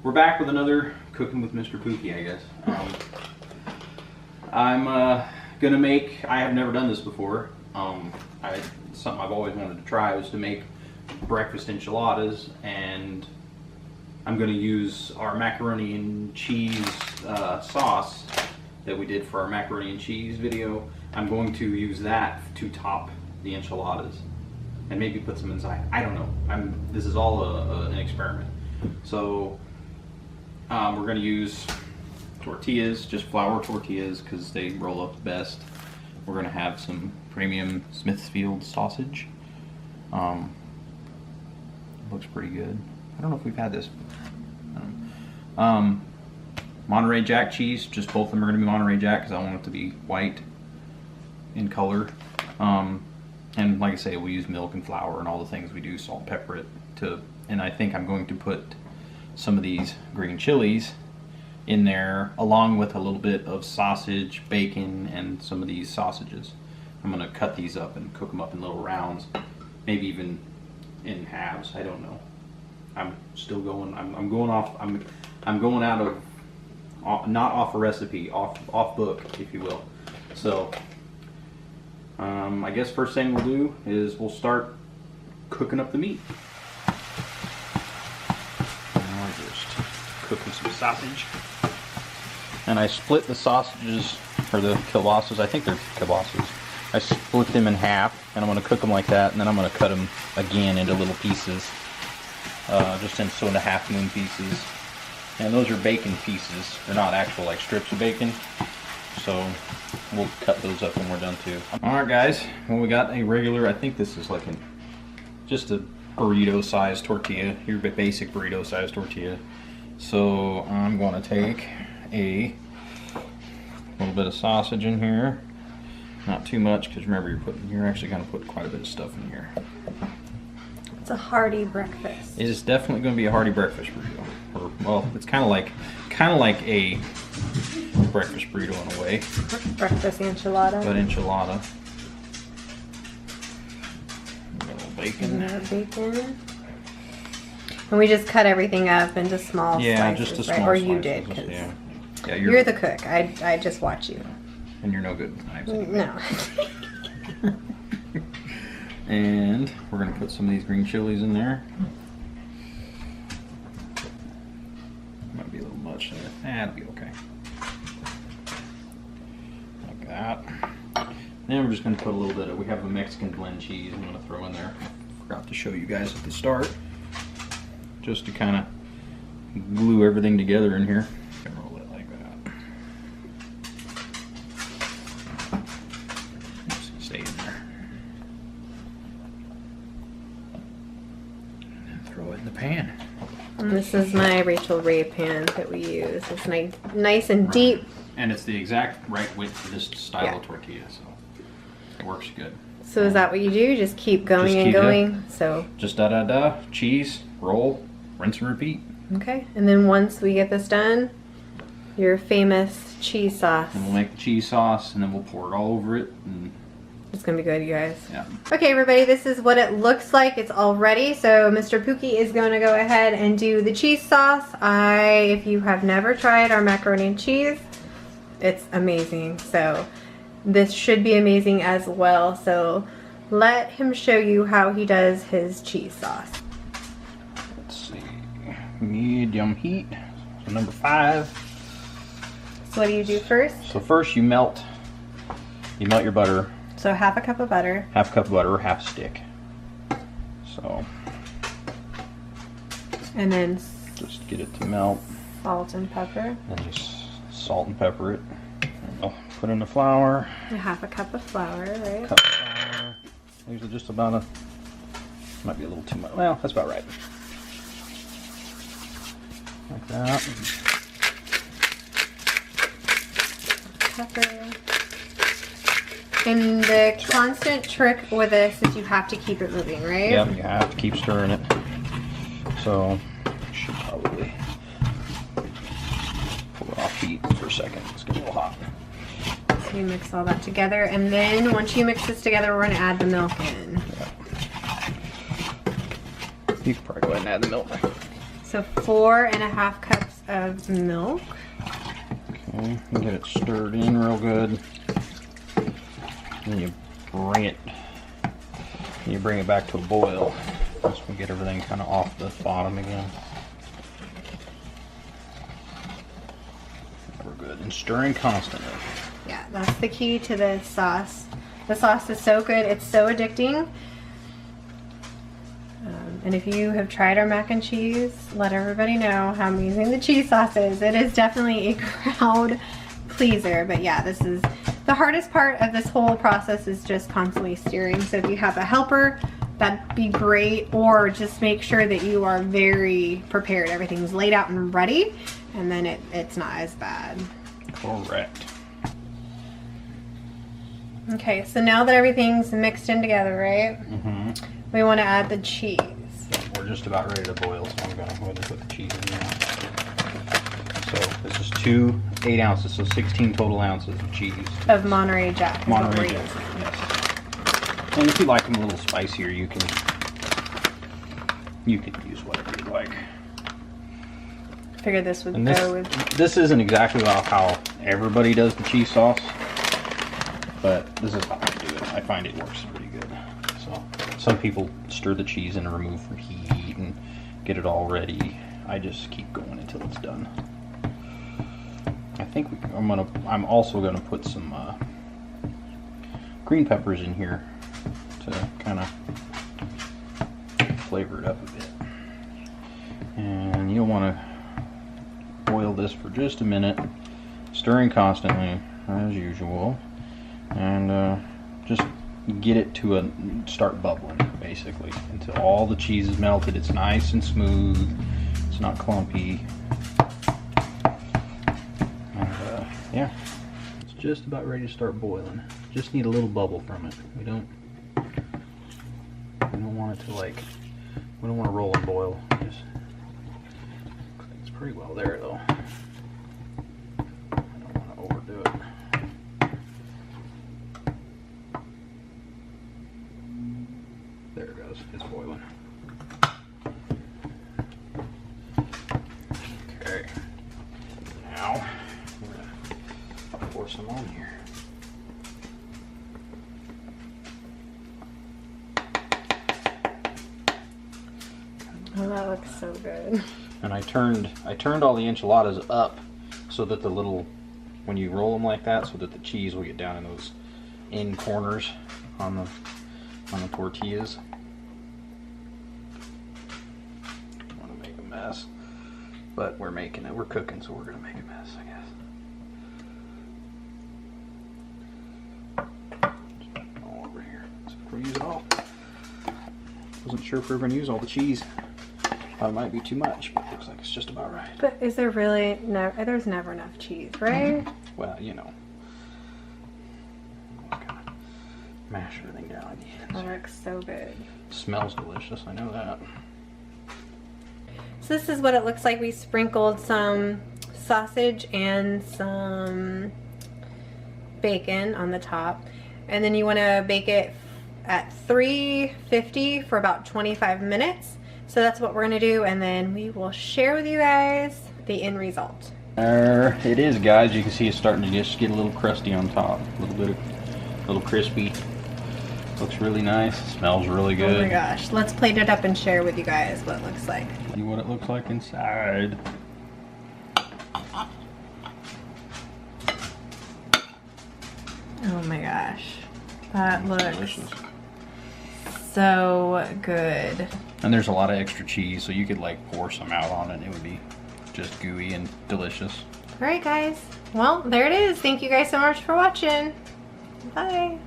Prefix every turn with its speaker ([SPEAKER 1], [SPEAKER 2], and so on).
[SPEAKER 1] We're back with another Cooking with Mr. Pookie, I guess. I'm gonna make, I have never done this before. Something I've always wanted to try was to make breakfast enchiladas, and I'm gonna use our macaroni and cheese sauce that we did for our macaroni and cheese video. I'm going to use that to top the enchiladas and maybe put some inside. I don't know. This is all an experiment. So we're going to use tortillas, just flour tortillas, because they roll up the best. We're going to have some premium Smithfield sausage. Looks pretty good. I don't know if we've had this. Monterey Jack cheese, just both of them are going to be Monterey Jack because I want it to be white in color. And like I say, we use milk and flour and all the things we do, salt, pepper it to, and I think I'm going to put some of these green chilies in there along with a little bit of sausage, bacon, and some of these sausages. I'm going to cut these up and cook them up in little rounds, maybe even in halves. I don't know. I'm still going. I'm going off. I'm going out of, not off a recipe, off book, if you will. So I guess first thing we'll do is we'll start cooking up the meat. I'm just cooking some sausage. And I split the sausages, or the kielbasa's, I think they're kielbasa's. I split them in half, and I'm going to cook them like that, and then I'm going to cut them again into little pieces. Just into half-moon pieces. And those are bacon pieces. They're not actual like strips of bacon. So we'll cut those up when we're done too. Alright guys, well we got a regular, I think this is like just a burrito sized tortilla, your basic burrito sized tortilla. So I'm going to take a little bit of sausage in here. Not too much, because remember you're actually going to put quite a bit of stuff in here.
[SPEAKER 2] It's a hearty breakfast.
[SPEAKER 1] It is definitely going to be a hearty breakfast burrito. Or, well, it's kind of like a breakfast burrito in a way.
[SPEAKER 2] Breakfast enchilada.
[SPEAKER 1] But enchilada. A little bacon.
[SPEAKER 2] Bacon. And we just cut everything up into small slices,
[SPEAKER 1] just a small
[SPEAKER 2] right? Or
[SPEAKER 1] slices,
[SPEAKER 2] you did, because
[SPEAKER 1] you're
[SPEAKER 2] the cook. I just watch you.
[SPEAKER 1] And you're no good with knives anyway.
[SPEAKER 2] No.
[SPEAKER 1] And we're going to put some of these green chilies in there. Might be a little much there. That'll be okay. Like that. Then we're just going to put a little bit of, we have a Mexican blend cheese I'm going to throw in there. Forgot to show you guys at the start. Just to kind of glue everything together in here. Roll it like that. Just stay in there. And throw it in the pan.
[SPEAKER 2] This is my Rachel Ray pan that we use. It's nice and deep.
[SPEAKER 1] And it's the exact right width for this style of tortilla, so it works good.
[SPEAKER 2] So is that what you do? Just keep going and going? So
[SPEAKER 1] just cheese, roll, rinse and repeat.
[SPEAKER 2] Okay, and then once we get this done, your famous cheese sauce.
[SPEAKER 1] And we'll make the cheese sauce, and then we'll pour it all over it. And
[SPEAKER 2] it's gonna be good, you guys.
[SPEAKER 1] Yeah.
[SPEAKER 2] Okay, everybody, this is what it looks like. It's all ready. So Mr. Pookie is going to go ahead and do the cheese sauce. If you have never tried our macaroni and cheese, it's amazing. So this should be amazing as well. So let him show you how he does his cheese sauce.
[SPEAKER 1] Let's see, medium heat. So number 5.
[SPEAKER 2] So what do you do first?
[SPEAKER 1] So first you melt your butter.
[SPEAKER 2] So half a cup of butter.
[SPEAKER 1] Half a cup of butter, or half a stick. So.
[SPEAKER 2] And then
[SPEAKER 1] just get it to melt.
[SPEAKER 2] Salt and pepper.
[SPEAKER 1] And just salt and pepper it. And put in the flour.
[SPEAKER 2] Half a cup of flour, right?
[SPEAKER 1] Cup of flour. Usually just about might be a little too much. Well, that's about right. Like that.
[SPEAKER 2] Pepper. And the constant trick with this is you have to keep it moving, right?
[SPEAKER 1] Yep, you have to keep stirring it. So, should probably pull it off heat for a second. It's getting a little hot.
[SPEAKER 2] So you mix all that together, and then once you mix this together, we're going to add the milk in.
[SPEAKER 1] Yep. You can probably go ahead and add the milk.
[SPEAKER 2] So 4.5 cups of milk.
[SPEAKER 1] Okay, you get it stirred in real good. Then you bring it back to a boil. Once we get everything kind of off the bottom again. We're good. And stirring constantly.
[SPEAKER 2] Yeah, that's the key to this sauce. The sauce is so good. It's so addicting. And if you have tried our mac and cheese, let everybody know how amazing the cheese sauce is. It is definitely a crowd pleaser. But yeah, this is the hardest part of this whole process, is just constantly stirring. So if you have a helper, that'd be great. Or just make sure that you are very prepared. Everything's laid out and ready, and then it's not as bad.
[SPEAKER 1] Correct.
[SPEAKER 2] Okay, so now that everything's mixed in together, right?
[SPEAKER 1] Mm-hmm.
[SPEAKER 2] We want to add the cheese.
[SPEAKER 1] We're just about ready to boil, so I'm going to go ahead and put the cheese in now. So this is 2 8 ounces, so 16 total ounces of cheese.
[SPEAKER 2] Of Monterey Jack.
[SPEAKER 1] Monterey Jack, yes. And if you like them a little spicier, you can use whatever you like.
[SPEAKER 2] I figured this would go with...
[SPEAKER 1] This isn't exactly how everybody does the cheese sauce, but this is how I do it. I find it works pretty good. So some people stir the cheese and remove from heat and get it all ready. I just keep going until it's done. I think I'm also gonna put some green peppers in here to kind of flavor it up a bit. And you'll want to boil this for just a minute, stirring constantly as usual, and just get it to start bubbling, basically, until all the cheese is melted. It's nice and smooth. It's not clumpy. And yeah, it's just about ready to start boiling. Just need a little bubble from it. We don't want it to we don't want to roll and boil. Just, it's pretty well there though. I don't want to overdo it. There it goes. It's boiling. Okay. Now we're gonna pour some on here.
[SPEAKER 2] Oh, that looks so good.
[SPEAKER 1] And I turned all the enchiladas up so that when you roll them like that, so that the cheese will get down in those end corners on the tortillas. I want to make a mess, but we're making it. We're cooking, so we're gonna make a mess, I guess. Just all over here. So we'll use it all. Wasn't sure if we were gonna use all the cheese. It might be too much, but it looks like it's just about right.
[SPEAKER 2] But is there really no? There's never enough cheese, right?
[SPEAKER 1] Well, you know, just gonna mash everything down at the end.
[SPEAKER 2] That looks so good.
[SPEAKER 1] Smells delicious. I know that.
[SPEAKER 2] So this is what it looks like. We sprinkled some sausage and some bacon on the top, and then you want to bake it at 350 for about 25 minutes. So that's what we're gonna do, and then we will share with you guys the end result.
[SPEAKER 1] There it is, guys. You can see it's starting to just get a little crusty on top, a little crispy. Looks really nice. Smells really good.
[SPEAKER 2] Oh my gosh! Let's plate it up and share with you guys what it looks like.
[SPEAKER 1] See what it looks like inside.
[SPEAKER 2] Oh my gosh, that looks
[SPEAKER 1] Delicious.
[SPEAKER 2] so good.
[SPEAKER 1] And there's a lot of extra cheese, so you could pour some out on it and it would be just gooey and delicious.
[SPEAKER 2] Alright guys, well there it is. Thank you guys so much for watching. Bye.